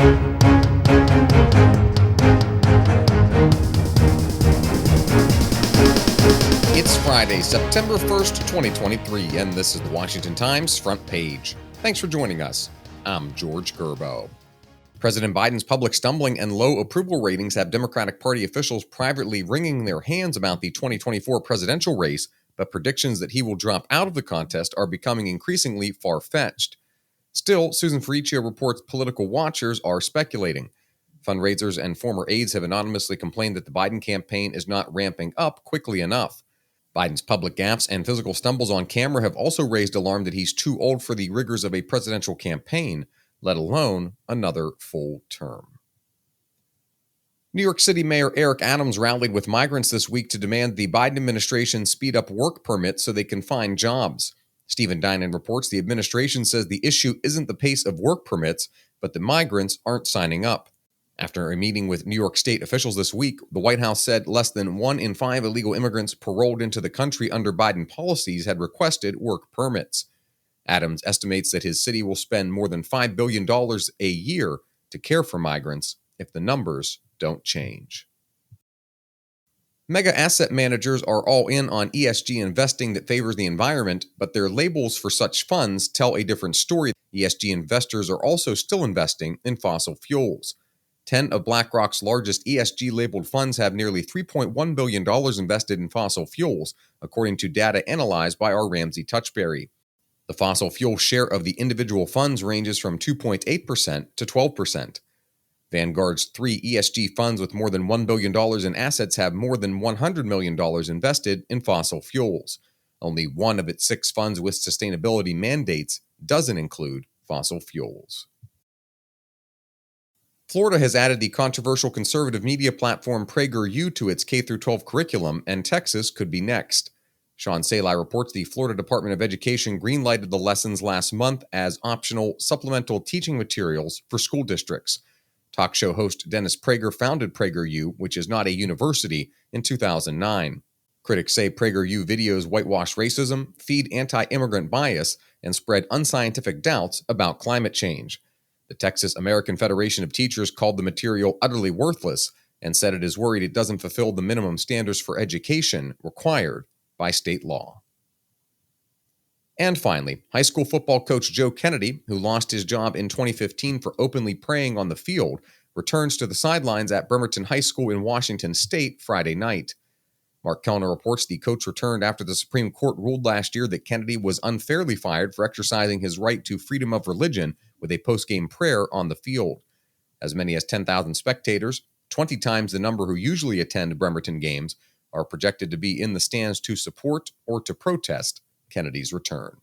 It's Friday, September 1st, 2023, and this is the Washington Times front page. Thanks for joining us. I'm George Gerbo. President Biden's public stumbling and low approval ratings have Democratic Party officials privately wringing their hands about the 2024 presidential race, but predictions that he will drop out of the contest are becoming increasingly far-fetched. Still, Susan Ferricchio reports political watchers are speculating. Fundraisers and former aides have anonymously complained that the Biden campaign is not ramping up quickly enough. Biden's public gaffes and physical stumbles on camera have also raised alarm that he's too old for the rigors of a presidential campaign, let alone another full term. New York City Mayor Eric Adams rallied with migrants this week to demand the Biden administration speed up work permits so they can find jobs. Stephen Dinan reports the administration says the issue isn't the pace of work permits, but the migrants aren't signing up. After a meeting with New York State officials this week, the White House said less than 1 in 5 illegal immigrants paroled into the country under Biden policies had requested work permits. Adams estimates that his city will spend more than $5 billion a year to care for migrants if the numbers don't change. Mega asset managers are all in on ESG investing that favors the environment, but their labels for such funds tell a different story. ESG investors are also still investing in fossil fuels. 10 of BlackRock's largest ESG-labeled funds have nearly $3.1 billion invested in fossil fuels, according to data analyzed by our Ramsey Touchberry. The fossil fuel share of the individual funds ranges from 2.8% to 12%. Vanguard's 3 ESG funds with more than $1 billion in assets have more than $100 million invested in fossil fuels. Only one of its 6 funds with sustainability mandates doesn't include fossil fuels. Florida has added the controversial conservative media platform PragerU to its K-12 curriculum, and Texas could be next. Sean Salai reports the Florida Department of Education greenlighted the lessons last month as optional supplemental teaching materials for school districts. Talk show host Dennis Prager founded PragerU, which is not a university, in 2009. Critics say PragerU videos whitewash racism, feed anti-immigrant bias, and spread unscientific doubts about climate change. The Texas American Federation of Teachers called the material utterly worthless and said it is worried it doesn't fulfill the minimum standards for education required by state law. And finally, high school football coach Joe Kennedy, who lost his job in 2015 for openly praying on the field, returns to the sidelines at Bremerton High School in Washington State Friday night. Mark Kellner reports the coach returned after the Supreme Court ruled last year that Kennedy was unfairly fired for exercising his right to freedom of religion with a post-game prayer on the field. As many as 10,000 spectators, 20 times the number who usually attend Bremerton games, are projected to be in the stands to support or to protest Kennedy's return.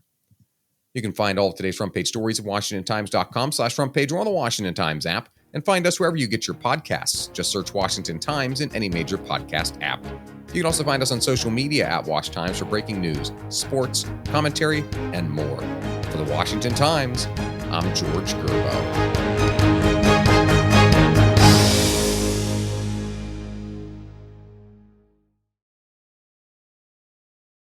You can find all of today's front page stories at WashingtonTimes.com/front page or on the Washington Times app, and find us wherever you get your podcasts. Just search Washington Times in any major podcast app. You can also find us on social media at Wash Times for breaking news, sports, commentary, and more. For the Washington Times, I'm George Gerbo.